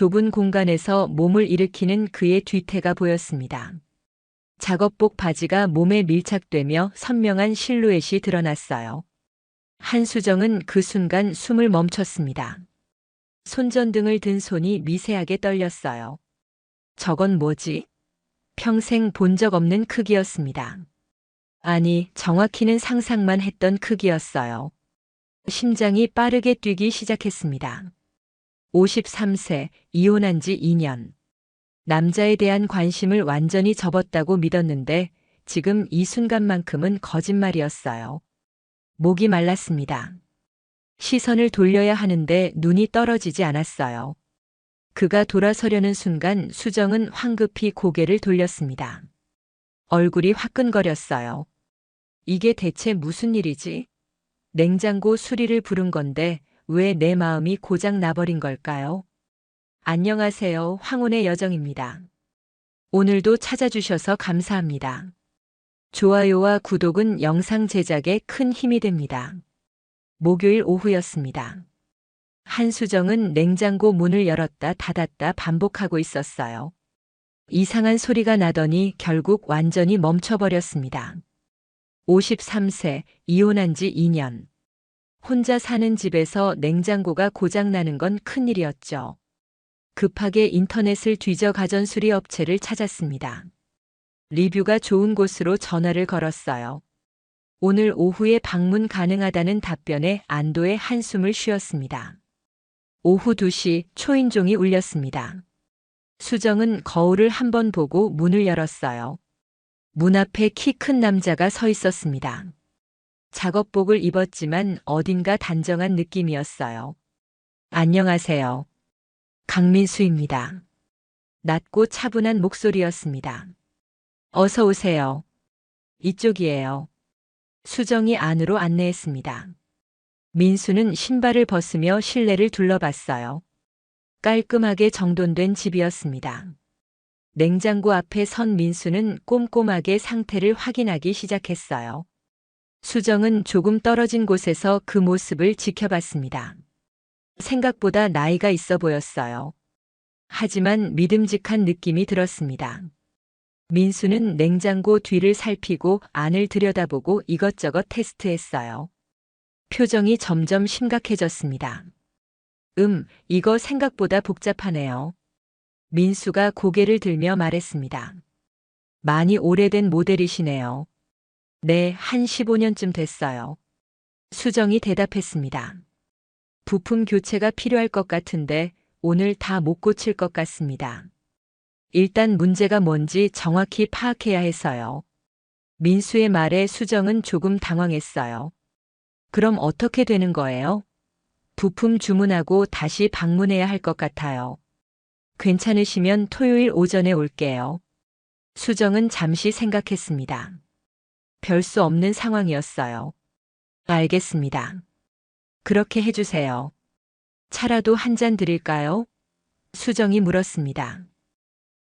좁은 공간에서 몸을 일으키는 그의 뒤태가 보였습니다. 작업복 바지가 몸에 밀착되며 선명한 실루엣이 드러났어요. 한수정은 그 순간 숨을 멈췄습니다. 손전등을 든 손이 미세하게 떨렸어요. 저건 뭐지? 평생 본 적 없는 크기였습니다. 아니, 정확히는 상상만 했던 크기였어요. 심장이 빠르게 뛰기 시작했습니다. 53세, 이혼한 지 2년. 남자에 대한 관심을 완전히 접었다고 믿었는데 지금 이 순간만큼은 거짓말이었어요. 목이 말랐습니다. 시선을 돌려야 하는데 눈이 떨어지지 않았어요. 그가 돌아서려는 순간 수정은 황급히 고개를 돌렸습니다. 얼굴이 화끈거렸어요. 이게 대체 무슨 일이지? 냉장고 수리를 부른 건데 왜 내 마음이 고장 나버린 걸까요? 안녕하세요. 황혼의 여정입니다. 오늘도 찾아주셔서 감사합니다. 좋아요와 구독은 영상 제작에 큰 힘이 됩니다. 목요일 오후였습니다. 한수정은 냉장고 문을 열었다 닫았다 반복하고 있었어요. 이상한 소리가 나더니 결국 완전히 멈춰버렸습니다. 53세, 이혼한 지 2년. 혼자 사는 집에서 냉장고가 고장나는 건 큰일이었죠. 급하게 인터넷을 뒤져 가전수리 업체를 찾았습니다. 리뷰가 좋은 곳으로 전화를 걸었어요. 오늘 오후에 방문 가능하다는 답변에 안도의 한숨을 쉬었습니다. 오후 2시 초인종이 울렸습니다. 수정은 거울을 한번 보고 문을 열었어요. 문 앞에 키 큰 남자가 서 있었습니다. 작업복을 입었지만 어딘가 단정한 느낌이었어요. 안녕하세요. 강민수입니다. 낮고 차분한 목소리였습니다. 어서 오세요. 이쪽이에요. 수정이 안으로 안내했습니다. 민수는 신발을 벗으며 실내를 둘러봤어요. 깔끔하게 정돈된 집이었습니다. 냉장고 앞에 선 민수는 꼼꼼하게 상태를 확인하기 시작했어요. 수정은 조금 떨어진 곳에서 그 모습을 지켜봤습니다. 생각보다 나이가 있어 보였어요. 하지만 믿음직한 느낌이 들었습니다. 민수는 냉장고 뒤를 살피고 안을 들여다보고 이것저것 테스트했어요. 표정이 점점 심각해졌습니다. 이거 생각보다 복잡하네요. 민수가 고개를 들며 말했습니다. 많이 오래된 모델이시네요. 네, 한 15년쯤 됐어요. 수정이 대답했습니다. 부품 교체가 필요할 것 같은데 오늘 다 못 고칠 것 같습니다. 일단 문제가 뭔지 정확히 파악해야 해서요. 민수의 말에 수정은 조금 당황했어요. 그럼 어떻게 되는 거예요? 부품 주문하고 다시 방문해야 할 것 같아요. 괜찮으시면 토요일 오전에 올게요. 수정은 잠시 생각했습니다. 별 수 없는 상황이었어요. 알겠습니다. 그렇게 해주세요. 차라도 한 잔 드릴까요? 수정이 물었습니다.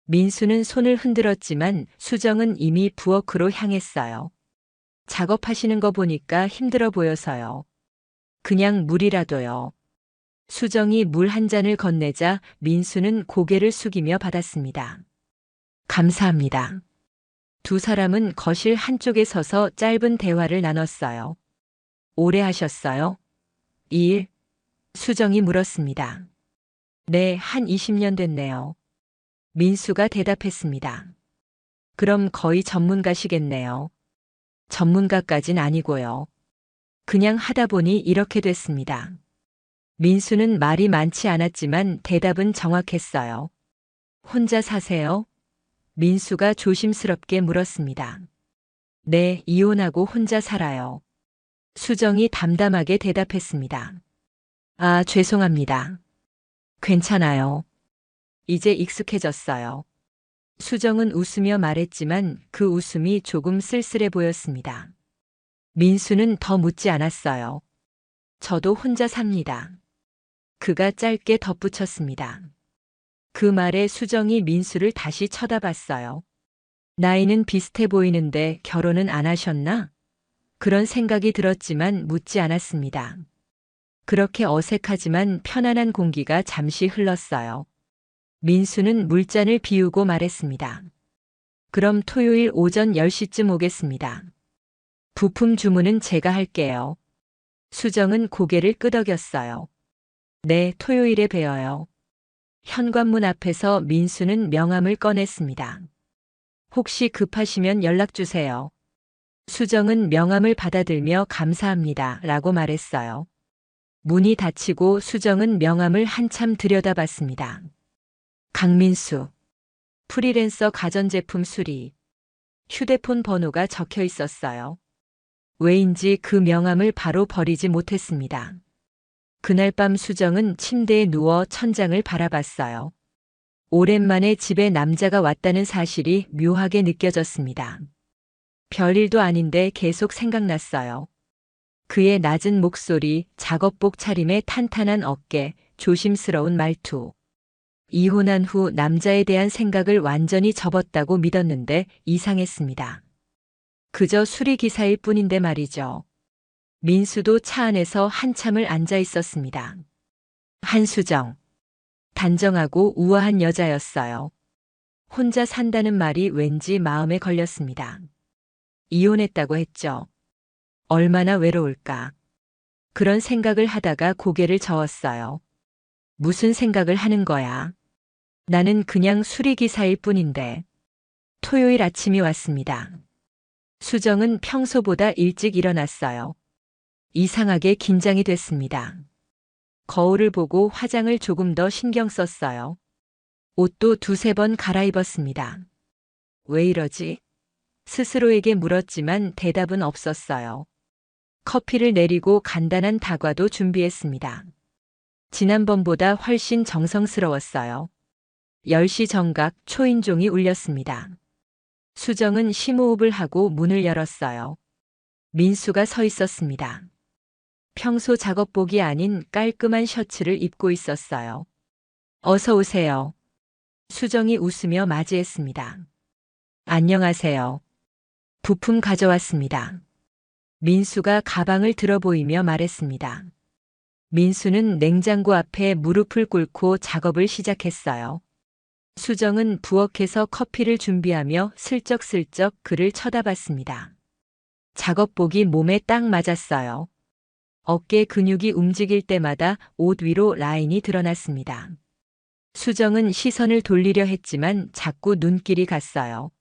민수는 손을 흔들었지만 수정은 이미 부엌으로 향했어요. 작업하시는 거 보니까 힘들어 보여서요. 그냥 물이라도요. 수정이 물 한 잔을 건네자 민수는 고개를 숙이며 받았습니다. 감사합니다. 두 사람은 거실 한쪽에 서서 짧은 대화를 나눴어요. 오래 하셨어요? 이 일? 수정이 물었습니다. 네, 한 20년 됐네요. 민수가 대답했습니다. 그럼 거의 전문가시겠네요. 전문가까진 아니고요. 그냥 하다 보니 이렇게 됐습니다. 민수는 말이 많지 않았지만 대답은 정확했어요. 혼자 사세요? 민수가 조심스럽게 물었습니다. 네, 이혼하고 혼자 살아요. 수정이 담담하게 대답했습니다. 아, 죄송합니다. 괜찮아요. 이제 익숙해졌어요. 수정은 웃으며 말했지만 그 웃음이 조금 쓸쓸해 보였습니다. 민수는 더 묻지 않았어요. 저도 혼자 삽니다. 그가 짧게 덧붙였습니다. 그 말에 수정이 민수를 다시 쳐다봤어요. 나이는 비슷해 보이는데 결혼은 안 하셨나? 그런 생각이 들었지만 묻지 않았습니다. 그렇게 어색하지만 편안한 공기가 잠시 흘렀어요. 민수는 물잔을 비우고 말했습니다. 그럼 토요일 오전 10시쯤 오겠습니다. 부품 주문은 제가 할게요. 수정은 고개를 끄덕였어요. 네, 토요일에 뵈어요. 현관문 앞에서 민수는 명함을 꺼냈습니다. 혹시 급하시면 연락 주세요. 수정은 명함을 받아들며 감사합니다 라고 말했어요. 문이 닫히고 수정은 명함을 한참 들여다봤습니다. 강민수. 프리랜서 가전제품 수리. 휴대폰 번호가 적혀 있었어요. 왜인지 그 명함을 바로 버리지 못했습니다. 그날 밤 수정은 침대에 누워 천장을 바라봤어요. 오랜만에 집에 남자가 왔다는 사실이 묘하게 느껴졌습니다. 별일도 아닌데 계속 생각났어요. 그의 낮은 목소리, 작업복 차림의 탄탄한 어깨, 조심스러운 말투. 이혼한 후 남자에 대한 생각을 완전히 접었다고 믿었는데 이상했습니다. 그저 수리기사일 뿐인데 말이죠. 민수도 차 안에서 한참을 앉아 있었습니다. 한수정. 단정하고 우아한 여자였어요. 혼자 산다는 말이 왠지 마음에 걸렸습니다. 이혼했다고 했죠. 얼마나 외로울까. 그런 생각을 하다가 고개를 저었어요. 무슨 생각을 하는 거야? 나는 그냥 수리기사일 뿐인데. 토요일 아침이 왔습니다. 수정은 평소보다 일찍 일어났어요. 이상하게 긴장이 됐습니다. 거울을 보고 화장을 조금 더 신경 썼어요. 옷도 두세 번 갈아입었습니다. 왜 이러지? 스스로에게 물었지만 대답은 없었어요. 커피를 내리고 간단한 다과도 준비했습니다. 지난번보다 훨씬 정성스러웠어요. 10시 정각 초인종이 울렸습니다. 수정은 심호흡을 하고 문을 열었어요. 민수가 서 있었습니다. 평소 작업복이 아닌 깔끔한 셔츠를 입고 있었어요. 어서 오세요. 수정이 웃으며 맞이했습니다. 안녕하세요. 부품 가져왔습니다. 민수가 가방을 들어 보이며 말했습니다. 민수는 냉장고 앞에 무릎을 꿇고 작업을 시작했어요. 수정은 부엌에서 커피를 준비하며 슬쩍슬쩍 그를 쳐다봤습니다. 작업복이 몸에 딱 맞았어요. 어깨 근육이 움직일 때마다 옷 위로 라인이 드러났습니다. 수정은 시선을 돌리려 했지만 자꾸 눈길이 갔어요.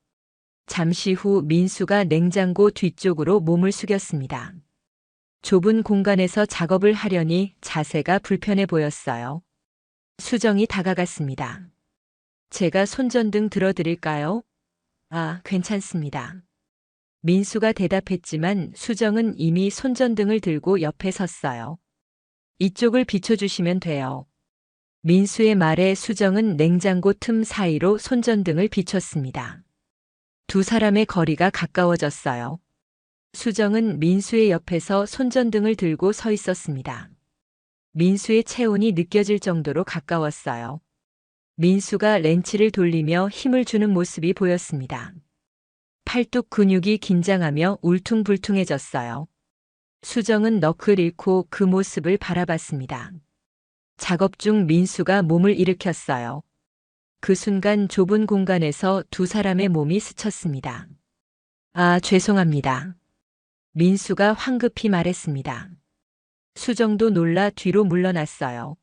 잠시 후 민수가 냉장고 뒤쪽으로 몸을 숙였습니다. 좁은 공간에서 작업을 하려니 자세가 불편해 보였어요. 수정이 다가갔습니다. 제가 손전등 들어드릴까요? 아, 괜찮습니다. 민수가 대답했지만 수정은 이미 손전등을 들고 옆에 섰어요. 이쪽을 비춰주시면 돼요. 민수의 말에 수정은 냉장고 틈 사이로 손전등을 비췄습니다. 두 사람의 거리가 가까워졌어요. 수정은 민수의 옆에서 손전등을 들고 서 있었습니다. 민수의 체온이 느껴질 정도로 가까웠어요. 민수가 렌치를 돌리며 힘을 주는 모습이 보였습니다. 팔뚝 근육이 긴장하며 울퉁불퉁해졌어요. 수정은 넋을 잃고 그 모습을 바라봤습니다. 작업 중 민수가 몸을 일으켰어요. 그 순간 좁은 공간에서 두 사람의 몸이 스쳤습니다. 아, 죄송합니다. 민수가 황급히 말했습니다. 수정도 놀라 뒤로 물러났어요.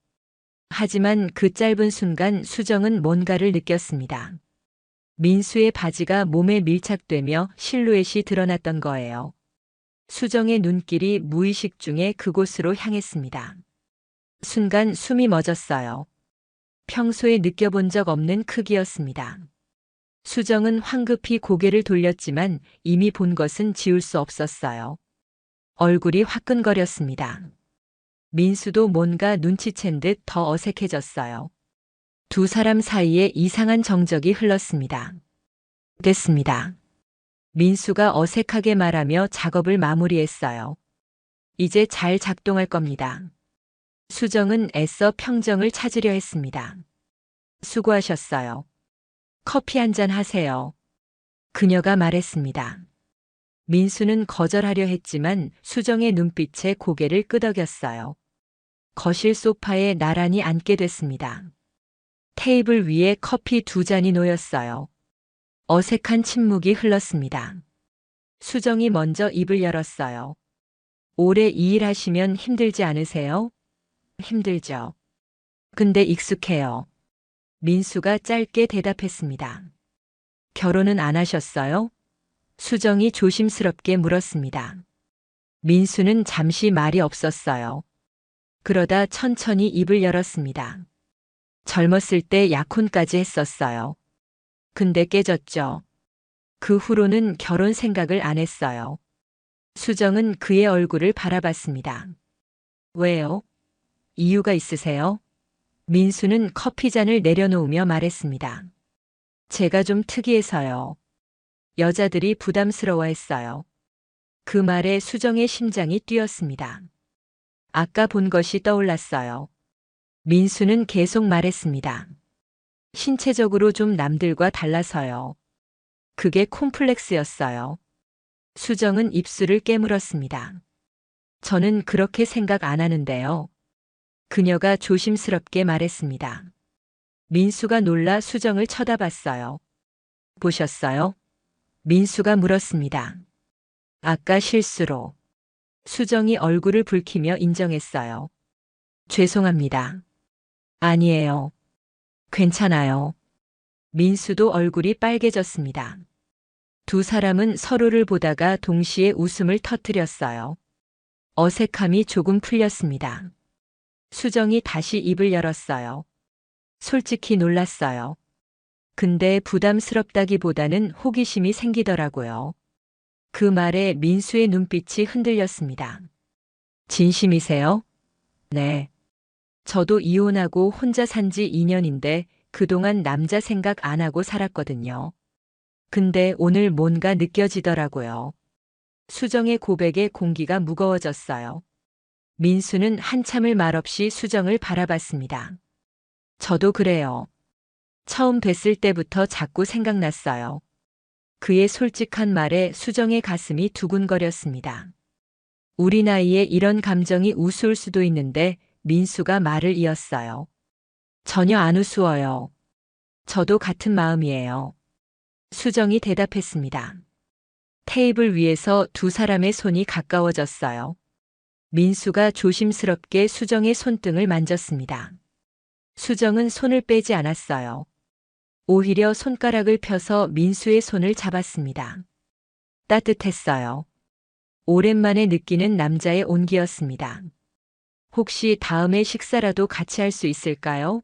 하지만 그 짧은 순간 수정은 뭔가를 느꼈습니다. 민수의 바지가 몸에 밀착되며 실루엣이 드러났던 거예요. 수정의 눈길이 무의식 중에 그곳으로 향했습니다. 순간 숨이 멎었어요. 평소에 느껴본 적 없는 크기였습니다. 수정은 황급히 고개를 돌렸지만 이미 본 것은 지울 수 없었어요. 얼굴이 화끈거렸습니다. 민수도 뭔가 눈치챈 듯 더 어색해졌어요. 두 사람 사이에 이상한 정적이 흘렀습니다. 됐습니다. 민수가 어색하게 말하며 작업을 마무리했어요. 이제 잘 작동할 겁니다. 수정은 애써 평정을 찾으려 했습니다. 수고하셨어요. 커피 한 잔 하세요. 그녀가 말했습니다. 민수는 거절하려 했지만 수정의 눈빛에 고개를 끄덕였어요. 거실 소파에 나란히 앉게 됐습니다. 테이블 위에 커피 2잔이 놓였어요. 어색한 침묵이 흘렀습니다. 수정이 먼저 입을 열었어요. 오래 이 일 하시면 힘들지 않으세요? 힘들죠. 근데 익숙해요. 민수가 짧게 대답했습니다. 결혼은 안 하셨어요? 수정이 조심스럽게 물었습니다. 민수는 잠시 말이 없었어요. 그러다 천천히 입을 열었습니다. 젊었을 때 약혼까지 했었어요. 근데 깨졌죠. 그 후로는 결혼 생각을 안 했어요. 수정은 그의 얼굴을 바라봤습니다. 왜요? 이유가 있으세요? 민수는 커피잔을 내려놓으며 말했습니다. 제가 좀 특이해서요. 여자들이 부담스러워했어요. 그 말에 수정의 심장이 뛰었습니다. 아까 본 것이 떠올랐어요. 민수는 계속 말했습니다. 신체적으로 좀 남들과 달라서요. 그게 콤플렉스였어요. 수정은 입술을 깨물었습니다. 저는 그렇게 생각 안 하는데요. 그녀가 조심스럽게 말했습니다. 민수가 놀라 수정을 쳐다봤어요. 보셨어요? 민수가 물었습니다. 아까 실수로. 수정이 얼굴을 붉히며 인정했어요. 죄송합니다. 아니에요. 괜찮아요. 민수도 얼굴이 빨개졌습니다. 두 사람은 서로를 보다가 동시에 웃음을 터뜨렸어요. 어색함이 조금 풀렸습니다. 수정이 다시 입을 열었어요. 솔직히 놀랐어요. 근데 부담스럽다기보다는 호기심이 생기더라고요. 그 말에 민수의 눈빛이 흔들렸습니다. 진심이세요? 네. 저도 이혼하고 혼자 산 지 2년인데 그동안 남자 생각 안 하고 살았거든요. 근데 오늘 뭔가 느껴지더라고요. 수정의 고백에 공기가 무거워졌어요. 민수는 한참을 말없이 수정을 바라봤습니다. 저도 그래요. 처음 뵀을 때부터 자꾸 생각났어요. 그의 솔직한 말에 수정의 가슴이 두근거렸습니다. 우리 나이에 이런 감정이 우스울 수도 있는데 민수가 말을 이었어요. 전혀 안 우스워요. 저도 같은 마음이에요. 수정이 대답했습니다. 테이블 위에서 두 사람의 손이 가까워졌어요. 민수가 조심스럽게 수정의 손등을 만졌습니다. 수정은 손을 빼지 않았어요. 오히려 손가락을 펴서 민수의 손을 잡았습니다. 따뜻했어요. 오랜만에 느끼는 남자의 온기였습니다. 혹시 다음에 식사라도 같이 할 수 있을까요?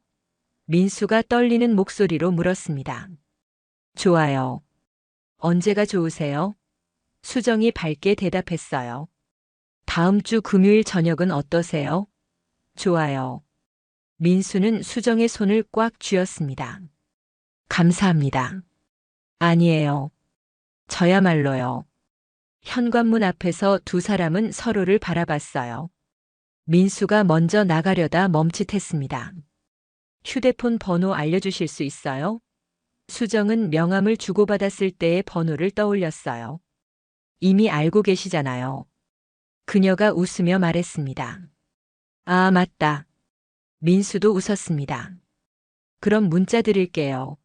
민수가 떨리는 목소리로 물었습니다. 좋아요. 언제가 좋으세요? 수정이 밝게 대답했어요. 다음 주 금요일 저녁은 어떠세요? 좋아요. 민수는 수정의 손을 꽉 쥐었습니다. 감사합니다. 아니에요. 저야말로요. 현관문 앞에서 두 사람은 서로를 바라봤어요. 민수가 먼저 나가려다 멈칫했습니다. 휴대폰 번호 알려주실 수 있어요? 수정은 명함을 주고받았을 때의 번호를 떠올렸어요. 이미 알고 계시잖아요. 그녀가 웃으며 말했습니다. 아, 맞다. 민수도 웃었습니다. 그럼 문자 드릴게요.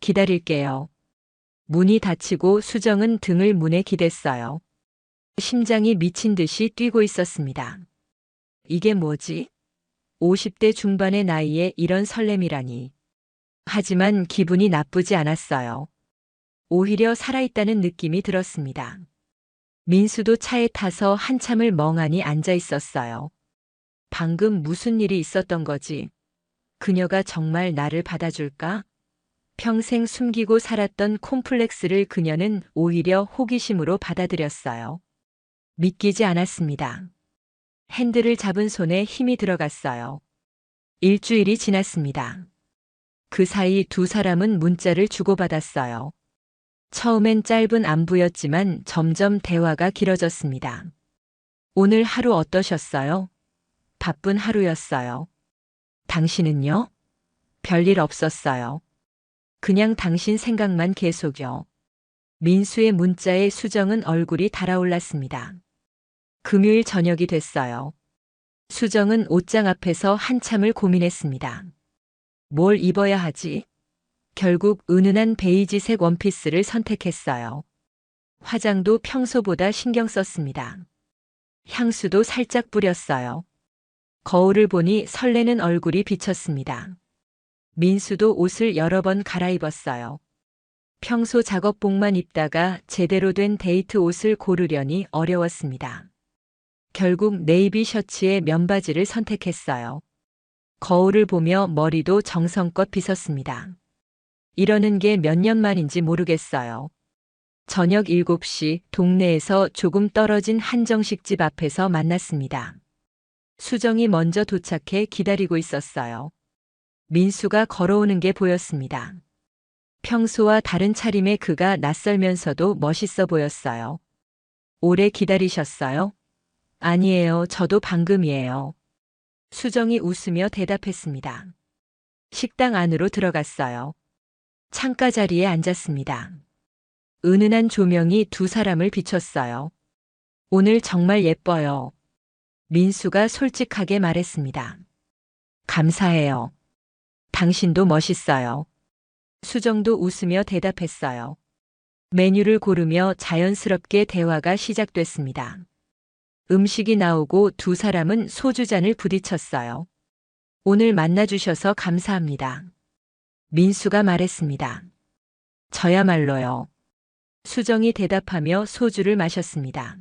기다릴게요. 문이 닫히고 수정은 등을 문에 기댔어요. 심장이 미친 듯이 뛰고 있었습니다. 이게 뭐지? 50대 중반의 나이에 이런 설렘이라니. 하지만 기분이 나쁘지 않았어요. 오히려 살아있다는 느낌이 들었습니다. 민수도 차에 타서 한참을 멍하니 앉아 있었어요. 방금 무슨 일이 있었던 거지? 그녀가 정말 나를 받아줄까? 평생 숨기고 살았던 콤플렉스를 그녀는 오히려 호기심으로 받아들였어요. 믿기지 않았습니다. 핸들을 잡은 손에 힘이 들어갔어요. 일주일이 지났습니다. 그 사이 두 사람은 문자를 주고받았어요. 처음엔 짧은 안부였지만 점점 대화가 길어졌습니다. 오늘 하루 어떠셨어요? 바쁜 하루였어요. 당신은요? 별일 없었어요. 그냥 당신 생각만 계속요. 민수의 문자에 수정은 얼굴이 달아올랐습니다. 금요일 저녁이 됐어요. 수정은 옷장 앞에서 한참을 고민했습니다. 뭘 입어야 하지? 결국 은은한 베이지색 원피스를 선택했어요. 화장도 평소보다 신경 썼습니다. 향수도 살짝 뿌렸어요. 거울을 보니 설레는 얼굴이 비쳤습니다. 민수도 옷을 여러 번 갈아입었어요. 평소 작업복만 입다가 제대로 된 데이트 옷을 고르려니 어려웠습니다. 결국 네이비 셔츠에 면바지를 선택했어요. 거울을 보며 머리도 정성껏 빗었습니다. 이러는 게 몇 년 만인지 모르겠어요. 저녁 7시 동네에서 조금 떨어진 한정식집 앞에서 만났습니다. 수정이 먼저 도착해 기다리고 있었어요. 민수가 걸어오는 게 보였습니다. 평소와 다른 차림의 그가 낯설면서도 멋있어 보였어요. 오래 기다리셨어요? 아니에요. 저도 방금이에요. 수정이 웃으며 대답했습니다. 식당 안으로 들어갔어요. 창가 자리에 앉았습니다. 은은한 조명이 두 사람을 비췄어요. 오늘 정말 예뻐요. 민수가 솔직하게 말했습니다. 감사해요. 당신도 멋있어요. 수정도 웃으며 대답했어요. 메뉴를 고르며 자연스럽게 대화가 시작됐습니다. 음식이 나오고 두 사람은 소주잔을 부딪혔어요. 오늘 만나주셔서 감사합니다. 민수가 말했습니다. 저야말로요. 수정이 대답하며 소주를 마셨습니다.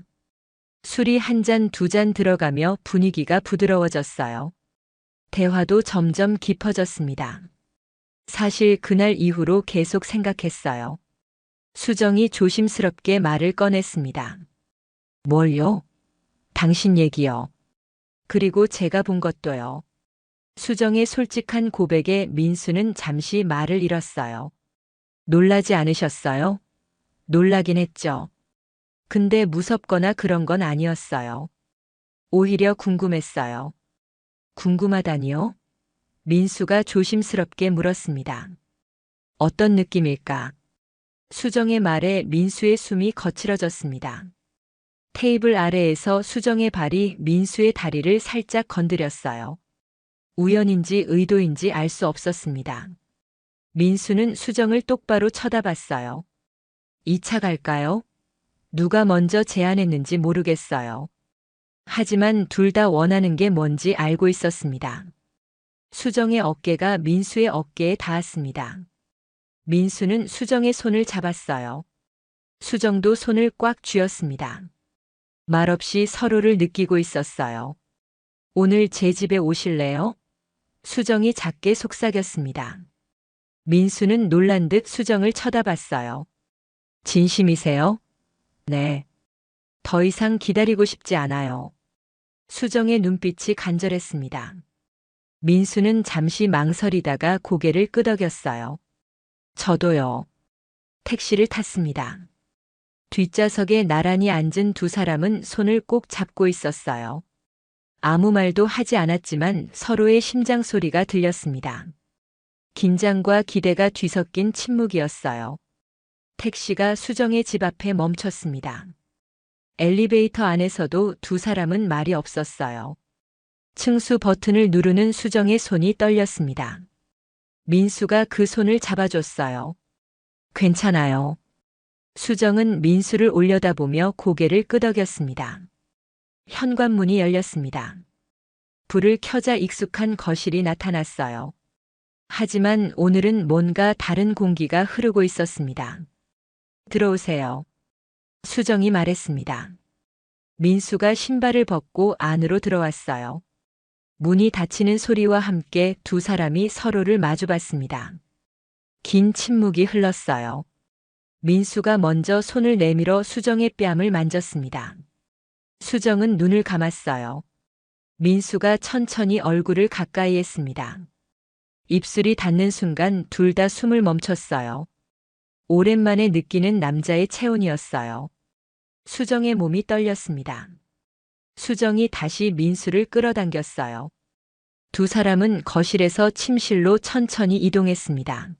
술이 한 잔, 두 잔 들어가며 분위기가 부드러워졌어요. 대화도 점점 깊어졌습니다. 사실 그날 이후로 계속 생각했어요. 수정이 조심스럽게 말을 꺼냈습니다. 뭘요? 당신 얘기요. 그리고 제가 본 것도요. 수정의 솔직한 고백에 민수는 잠시 말을 잃었어요. 놀라지 않으셨어요? 놀라긴 했죠. 근데 무섭거나 그런 건 아니었어요. 오히려 궁금했어요. 궁금하다니요? 민수가 조심스럽게 물었습니다. 어떤 느낌일까? 수정의 말에 민수의 숨이 거칠어졌습니다. 테이블 아래에서 수정의 발이 민수의 다리를 살짝 건드렸어요. 우연인지 의도인지 알 수 없었습니다. 민수는 수정을 똑바로 쳐다봤어요. 2차 갈까요? 누가 먼저 제안했는지 모르겠어요. 하지만 둘 다 원하는 게 뭔지 알고 있었습니다. 수정의 어깨가 민수의 어깨에 닿았습니다. 민수는 수정의 손을 잡았어요. 수정도 손을 꽉 쥐었습니다. 말없이 서로를 느끼고 있었어요. 오늘 제 집에 오실래요? 수정이 작게 속삭였습니다. 민수는 놀란 듯 수정을 쳐다봤어요. 진심이세요? 네. 더 이상 기다리고 싶지 않아요. 수정의 눈빛이 간절했습니다. 민수는 잠시 망설이다가 고개를 끄덕였어요. 저도요. 택시를 탔습니다. 뒷좌석에 나란히 앉은 두 사람은 손을 꼭 잡고 있었어요. 아무 말도 하지 않았지만 서로의 심장 소리가 들렸습니다. 긴장과 기대가 뒤섞인 침묵이었어요. 택시가 수정의 집 앞에 멈췄습니다. 엘리베이터 안에서도 두 사람은 말이 없었어요. 층수 버튼을 누르는 수정의 손이 떨렸습니다. 민수가 그 손을 잡아줬어요. 괜찮아요. 수정은 민수를 올려다보며 고개를 끄덕였습니다. 현관문이 열렸습니다. 불을 켜자 익숙한 거실이 나타났어요. 하지만 오늘은 뭔가 다른 공기가 흐르고 있었습니다. 들어오세요. 수정이 말했습니다. 민수가 신발을 벗고 안으로 들어왔어요. 문이 닫히는 소리와 함께 두 사람이 서로를 마주봤습니다. 긴 침묵이 흘렀어요. 민수가 먼저 손을 내밀어 수정의 뺨을 만졌습니다. 수정은 눈을 감았어요. 민수가 천천히 얼굴을 가까이 했습니다. 입술이 닿는 순간 둘 다 숨을 멈췄어요. 오랜만에 느끼는 남자의 체온이었어요. 수정의 몸이 떨렸습니다. 수정이 다시 민수를 끌어당겼어요. 두 사람은 거실에서 침실로 천천히 이동했습니다.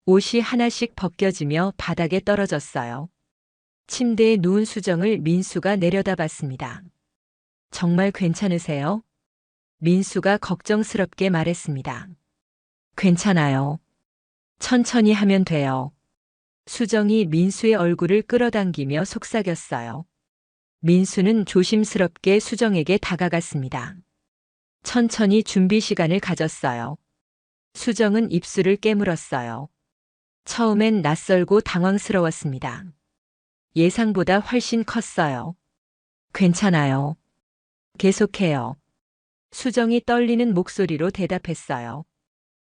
옷이 하나씩 벗겨지며 바닥에 떨어졌어요. 침대에 누운 수정을 민수가 내려다봤습니다. 정말 괜찮으세요? 민수가 걱정스럽게 말했습니다. 괜찮아요. 천천히 하면 돼요. 수정이 민수의 얼굴을 끌어당기며 속삭였어요. 민수는 조심스럽게 수정에게 다가갔습니다. 천천히 준비 시간을 가졌어요. 수정은 입술을 깨물었어요. 처음엔 낯설고 당황스러웠습니다. 예상보다 훨씬 컸어요. 괜찮아요. 계속해요. 수정이 떨리는 목소리로 대답했어요.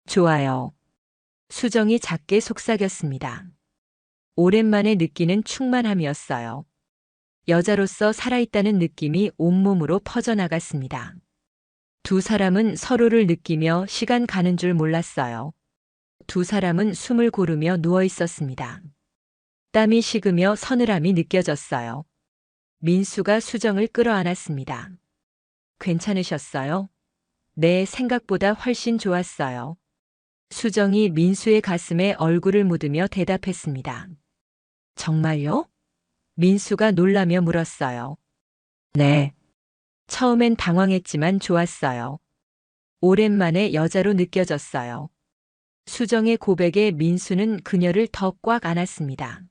좋아요. 수정이 작게 속삭였습니다. 오랜만에 느끼는 충만함이었어요. 여자로서 살아있다는 느낌이 온몸으로 퍼져나갔습니다. 두 사람은 서로를 느끼며 시간 가는 줄 몰랐어요. 두 사람은 숨을 고르며 누워 있었습니다. 땀이 식으며 서늘함이 느껴졌어요. 민수가 수정을 끌어안았습니다. 괜찮으셨어요? 네, 생각보다 훨씬 좋았어요. 수정이 민수의 가슴에 얼굴을 묻으며 대답했습니다. 정말요? 민수가 놀라며 물었어요. 네. 처음엔 당황했지만 좋았어요. 오랜만에 여자로 느껴졌어요. 수정의 고백에 민수는 그녀를 더 꽉 안았습니다.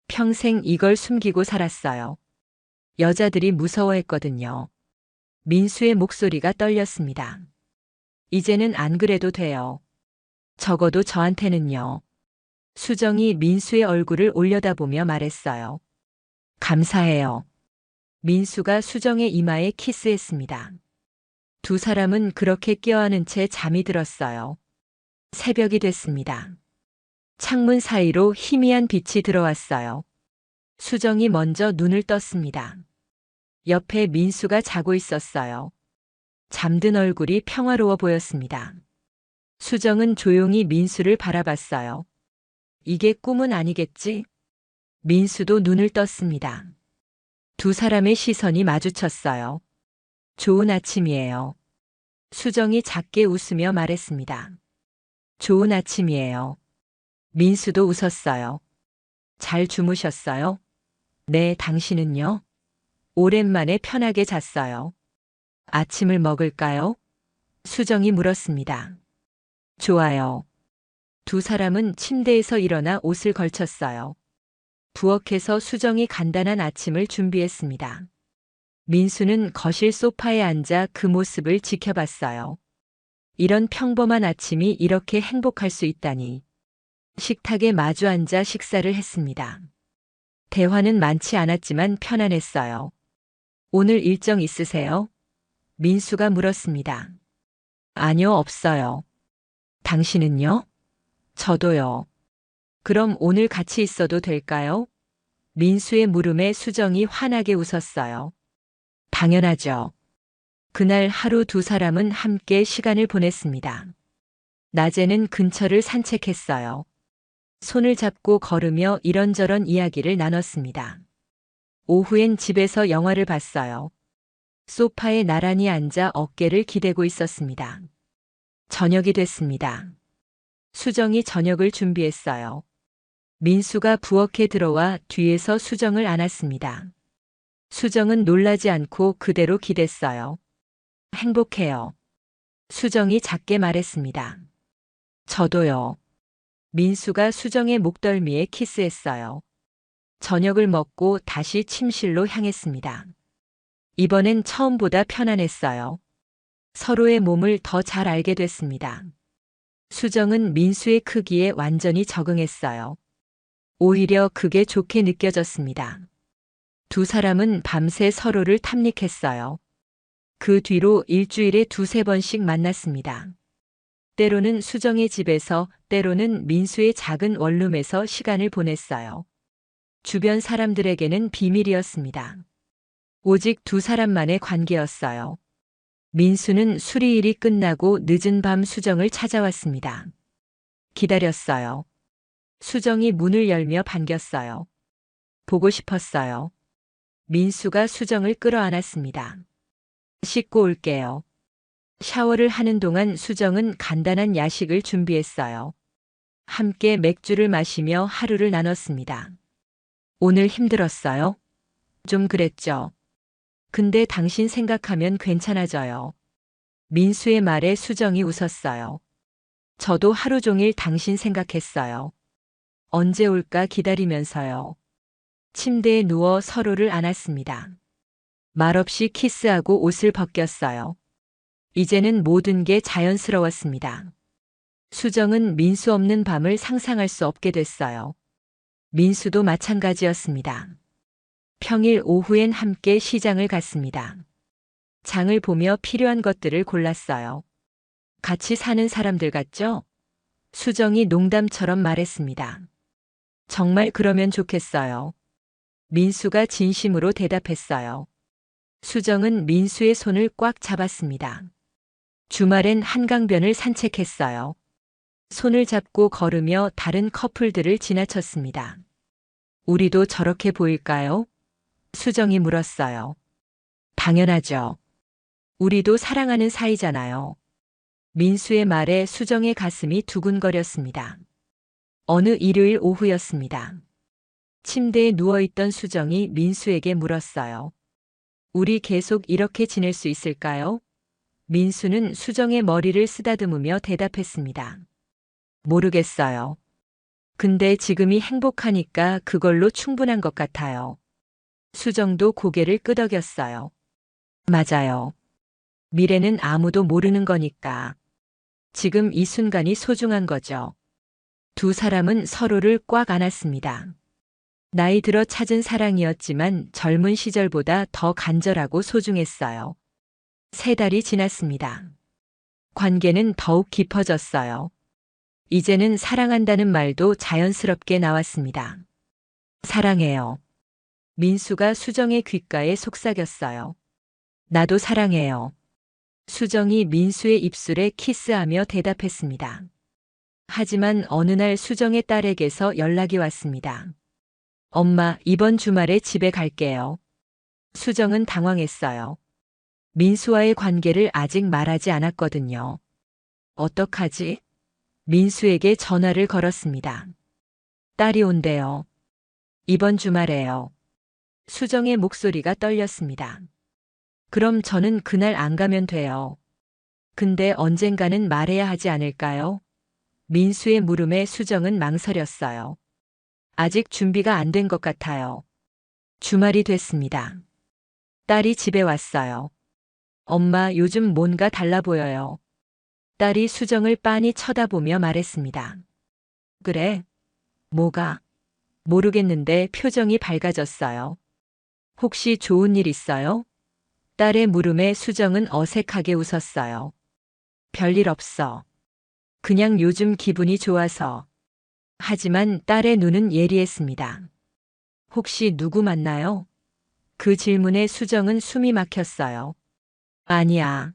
평생 이걸 숨기고 살았어요. 여자들이 무서워했거든요. 민수의 목소리가 떨렸습니다. 이제는 안 그래도 돼요. 적어도 저한테는요. 수정이 민수의 얼굴을 올려다보며 말했어요. 감사해요. 민수가 수정의 이마에 키스했습니다. 두 사람은 그렇게 껴안은 채 잠이 들었어요. 새벽이 됐습니다. 창문 사이로 희미한 빛이 들어왔어요. 수정이 먼저 눈을 떴습니다. 옆에 민수가 자고 있었어요. 잠든 얼굴이 평화로워 보였습니다. 수정은 조용히 민수를 바라봤어요. 이게 꿈은 아니겠지? 민수도 눈을 떴습니다. 두 사람의 시선이 마주쳤어요. 좋은 아침이에요. 수정이 작게 웃으며 말했습니다. 좋은 아침이에요. 민수도 웃었어요. 잘 주무셨어요? 네, 당신은요? 오랜만에 편하게 잤어요. 아침을 먹을까요? 수정이 물었습니다. 좋아요. 두 사람은 침대에서 일어나 옷을 걸쳤어요. 부엌에서 수정이 간단한 아침을 준비했습니다. 민수는 거실 소파에 앉아 그 모습을 지켜봤어요. 이런 평범한 아침이 이렇게 행복할 수 있다니. 식탁에 마주 앉아 식사를 했습니다. 대화는 많지 않았지만 편안했어요. 오늘 일정 있으세요? 민수가 물었습니다. 아니요, 없어요. 당신은요? 저도요. 그럼 오늘 같이 있어도 될까요? 민수의 물음에 수정이 환하게 웃었어요. 당연하죠. 그날 하루 두 사람은 함께 시간을 보냈습니다. 낮에는 근처를 산책했어요. 손을 잡고 걸으며 이런저런 이야기를 나눴습니다. 오후엔 집에서 영화를 봤어요. 소파에 나란히 앉아 어깨를 기대고 있었습니다. 저녁이 됐습니다. 수정이 저녁을 준비했어요. 민수가 부엌에 들어와 뒤에서 수정을 안았습니다. 수정은 놀라지 않고 그대로 기댔어요. 행복해요. 수정이 작게 말했습니다. 저도요. 민수가 수정의 목덜미에 키스했어요. 저녁을 먹고 다시 침실로 향했습니다. 이번엔 처음보다 편안했어요. 서로의 몸을 더 잘 알게 됐습니다. 수정은 민수의 크기에 완전히 적응했어요. 오히려 그게 좋게 느껴졌습니다. 두 사람은 밤새 서로를 탐닉했어요. 그 뒤로 일주일에 두세 번씩 만났습니다. 때로는 수정의 집에서, 때로는 민수의 작은 원룸에서 시간을 보냈어요. 주변 사람들에게는 비밀이었습니다. 오직 두 사람만의 관계였어요. 민수는 수리일이 끝나고 늦은 밤 수정을 찾아왔습니다. 기다렸어요. 수정이 문을 열며 반겼어요. 보고 싶었어요. 민수가 수정을 끌어안았습니다. 씻고 올게요. 샤워를 하는 동안 수정은 간단한 야식을 준비했어요. 함께 맥주를 마시며 하루를 나눴습니다. 오늘 힘들었어요? 좀 그랬죠. 근데 당신 생각하면 괜찮아져요. 민수의 말에 수정이 웃었어요. 저도 하루 종일 당신 생각했어요. 언제 올까 기다리면서요. 침대에 누워 서로를 안았습니다. 말없이 키스하고 옷을 벗겼어요. 이제는 모든 게 자연스러웠습니다. 수정은 민수 없는 밤을 상상할 수 없게 됐어요. 민수도 마찬가지였습니다. 평일 오후엔 함께 시장을 갔습니다. 장을 보며 필요한 것들을 골랐어요. 같이 사는 사람들 같죠? 수정이 농담처럼 말했습니다. 정말 그러면 좋겠어요. 민수가 진심으로 대답했어요. 수정은 민수의 손을 꽉 잡았습니다. 주말엔 한강변을 산책했어요. 손을 잡고 걸으며 다른 커플들을 지나쳤습니다. 우리도 저렇게 보일까요? 수정이 물었어요. 당연하죠. 우리도 사랑하는 사이잖아요. 민수의 말에 수정의 가슴이 두근거렸습니다. 어느 일요일 오후였습니다. 침대에 누워있던 수정이 민수에게 물었어요. 우리 계속 이렇게 지낼 수 있을까요? 민수는 수정의 머리를 쓰다듬으며 대답했습니다. 모르겠어요. 근데 지금이 행복하니까 그걸로 충분한 것 같아요. 수정도 고개를 끄덕였어요. 맞아요. 미래는 아무도 모르는 거니까. 지금 이 순간이 소중한 거죠. 두 사람은 서로를 꽉 안았습니다. 나이 들어 찾은 사랑이었지만 젊은 시절보다 더 간절하고 소중했어요. 3달이 지났습니다. 관계는 더욱 깊어졌어요. 이제는 사랑한다는 말도 자연스럽게 나왔습니다. 사랑해요. 민수가 수정의 귓가에 속삭였어요. 나도 사랑해요. 수정이 민수의 입술에 키스하며 대답했습니다. 하지만 어느 날 수정의 딸에게서 연락이 왔습니다. 엄마, 이번 주말에 집에 갈게요. 수정은 당황했어요. 민수와의 관계를 아직 말하지 않았거든요. 어떡하지? 민수에게 전화를 걸었습니다. 딸이 온대요. 이번 주말에요. 수정의 목소리가 떨렸습니다. 그럼 저는 그날 안 가면 돼요. 근데 언젠가는 말해야 하지 않을까요? 민수의 물음에 수정은 망설였어요. 아직 준비가 안 된 것 같아요. 주말이 됐습니다. 딸이 집에 왔어요. 엄마, 요즘 뭔가 달라 보여요. 딸이 수정을 빤히 쳐다보며 말했습니다. 그래? 뭐가? 모르겠는데 표정이 밝아졌어요. 혹시 좋은 일 있어요? 딸의 물음에 수정은 어색하게 웃었어요. 별일 없어. 그냥 요즘 기분이 좋아서. 하지만 딸의 눈은 예리했습니다. 혹시 누구 만나요? 그 질문에 수정은 숨이 막혔어요. 아니야.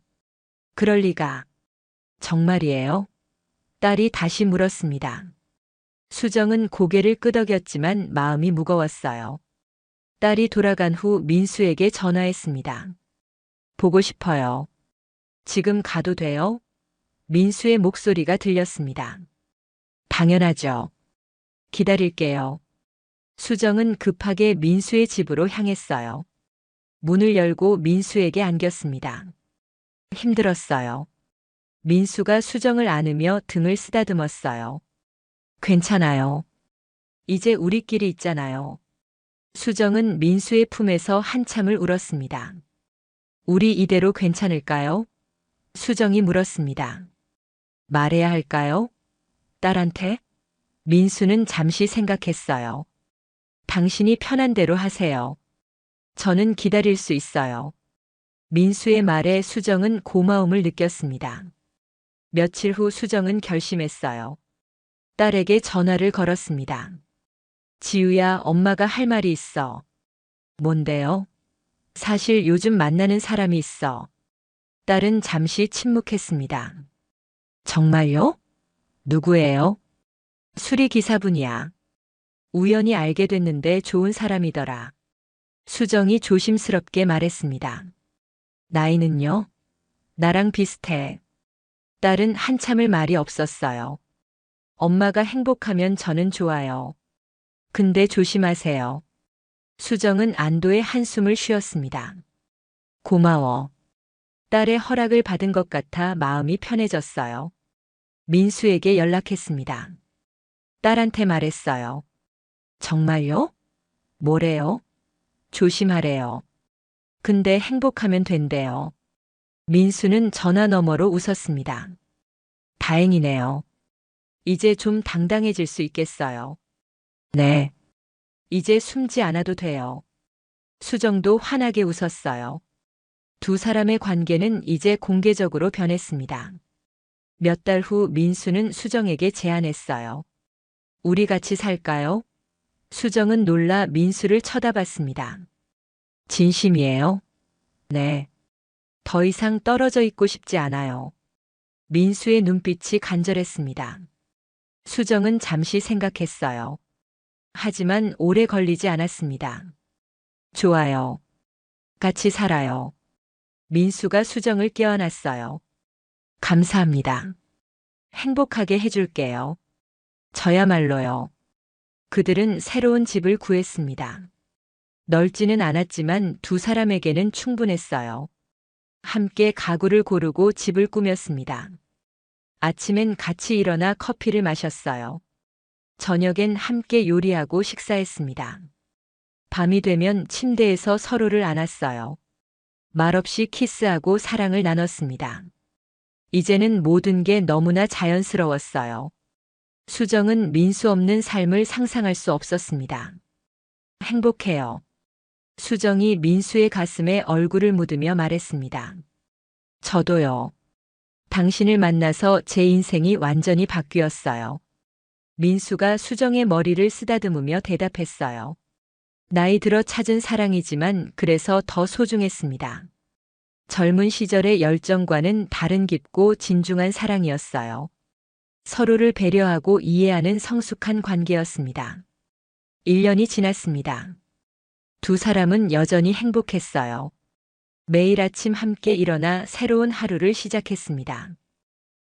그럴 리가. 정말이에요? 딸이 다시 물었습니다. 수정은 고개를 끄덕였지만 마음이 무거웠어요. 딸이 돌아간 후 민수에게 전화했습니다. 보고 싶어요. 지금 가도 돼요? 민수의 목소리가 들렸습니다. 당연하죠. 기다릴게요. 수정은 급하게 민수의 집으로 향했어요. 문을 열고 민수에게 안겼습니다. 힘들었어요. 민수가 수정을 안으며 등을 쓰다듬었어요. 괜찮아요. 이제 우리끼리 있잖아요. 수정은 민수의 품에서 한참을 울었습니다. 우리 이대로 괜찮을까요? 수정이 물었습니다. 말해야 할까요? 딸한테? 민수는 잠시 생각했어요. 당신이 편한 대로 하세요. 저는 기다릴 수 있어요. 민수의 말에 수정은 고마움을 느꼈습니다. 며칠 후 수정은 결심했어요. 딸에게 전화를 걸었습니다. 지우야, 엄마가 할 말이 있어. 뭔데요? 사실 요즘 만나는 사람이 있어. 딸은 잠시 침묵했습니다. 정말요? 누구예요? 수리기사분이야. 우연히 알게 됐는데 좋은 사람이더라. 수정이 조심스럽게 말했습니다. 나이는요? 나랑 비슷해. 딸은 한참을 말이 없었어요. 엄마가 행복하면 저는 좋아요. 근데 조심하세요. 수정은 안도의 한숨을 쉬었습니다. 고마워. 딸의 허락을 받은 것 같아 마음이 편해졌어요. 민수에게 연락했습니다. 딸한테 말했어요. 정말요? 뭐래요? 조심하래요. 근데 행복하면 된대요. 민수는 전화 너머로 웃었습니다. 다행이네요. 이제 좀 당당해질 수 있겠어요. 네. 이제 숨지 않아도 돼요. 수정도 환하게 웃었어요. 두 사람의 관계는 이제 공개적으로 변했습니다. 몇 달 후 민수는 수정에게 제안했어요. 우리 같이 살까요? 수정은 놀라 민수를 쳐다봤습니다. 진심이에요? 네. 더 이상 떨어져 있고 싶지 않아요. 민수의 눈빛이 간절했습니다. 수정은 잠시 생각했어요. 하지만 오래 걸리지 않았습니다. 좋아요. 같이 살아요. 민수가 수정을 껴안았어요. 감사합니다. 행복하게 해줄게요. 저야말로요. 그들은 새로운 집을 구했습니다. 넓지는 않았지만 두 사람에게는 충분했어요. 함께 가구를 고르고 집을 꾸몄습니다. 아침엔 같이 일어나 커피를 마셨어요. 저녁엔 함께 요리하고 식사했습니다. 밤이 되면 침대에서 서로를 안았어요. 말없이 키스하고 사랑을 나눴습니다. 이제는 모든 게 너무나 자연스러웠어요. 수정은 민수 없는 삶을 상상할 수 없었습니다. 행복해요. 수정이 민수의 가슴에 얼굴을 묻으며 말했습니다. 저도요. 당신을 만나서 제 인생이 완전히 바뀌었어요. 민수가 수정의 머리를 쓰다듬으며 대답했어요. 나이 들어 찾은 사랑이지만 그래서 더 소중했습니다. 젊은 시절의 열정과는 다른 깊고 진중한 사랑이었어요. 서로를 배려하고 이해하는 성숙한 관계였습니다. 1년이 지났습니다. 두 사람은 여전히 행복했어요. 매일 아침 함께 일어나 새로운 하루를 시작했습니다.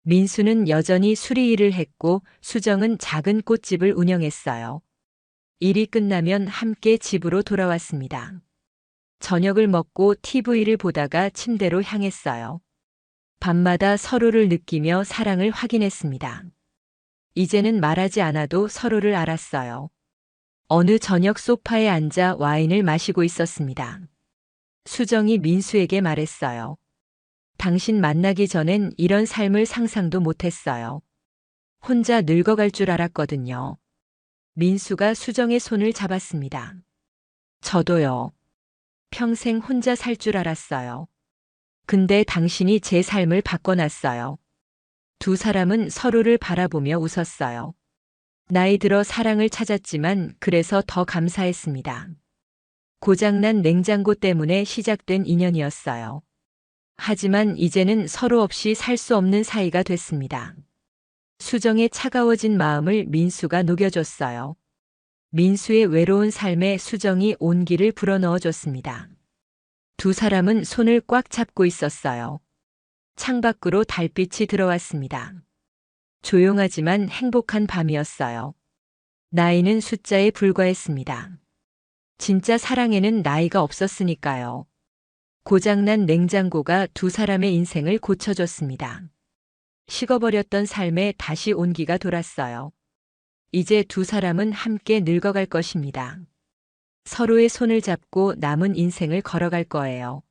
민수는 여전히 수리일을 했고 수정은 작은 꽃집을 운영했어요. 일이 끝나면 함께 집으로 돌아왔습니다. 저녁을 먹고 TV를 보다가 침대로 향했어요. 밤마다 서로를 느끼며 사랑을 확인했습니다. 이제는 말하지 않아도 서로를 알았어요. 어느 저녁 소파에 앉아 와인을 마시고 있었습니다. 수정이 민수에게 말했어요. 당신 만나기 전엔 이런 삶을 상상도 못했어요. 혼자 늙어갈 줄 알았거든요. 민수가 수정의 손을 잡았습니다. 저도요. 평생 혼자 살 줄 알았어요. 근데 당신이 제 삶을 바꿔놨어요. 두 사람은 서로를 바라보며 웃었어요. 나이 들어 사랑을 찾았지만 그래서 더 감사했습니다. 고장난 냉장고 때문에 시작된 인연이었어요. 하지만 이제는 서로 없이 살 수 없는 사이가 됐습니다. 수정의 차가워진 마음을 민수가 녹여줬어요. 민수의 외로운 삶에 수정이 온기를 불어넣어줬습니다. 두 사람은 손을 꽉 잡고 있었어요. 창밖으로 달빛이 들어왔습니다. 조용하지만 행복한 밤이었어요. 나이는 숫자에 불과했습니다. 진짜 사랑에는 나이가 없었으니까요. 고장난 냉장고가 두 사람의 인생을 고쳐줬습니다. 식어버렸던 삶에 다시 온기가 돌았어요. 이제 두 사람은 함께 늙어갈 것입니다. 서로의 손을 잡고 남은 인생을 걸어갈 거예요.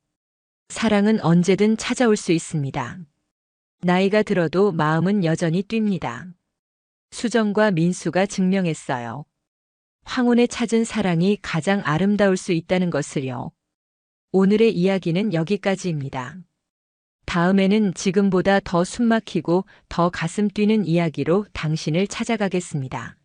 사랑은 언제든 찾아올 수 있습니다. 나이가 들어도 마음은 여전히 뜁니다. 수정과 민수가 증명했어요. 황혼에 찾은 사랑이 가장 아름다울 수 있다는 것을요. 오늘의 이야기는 여기까지입니다. 다음에는 지금보다 더 숨막히고 더 가슴 뛰는 이야기로 당신을 찾아가겠습니다.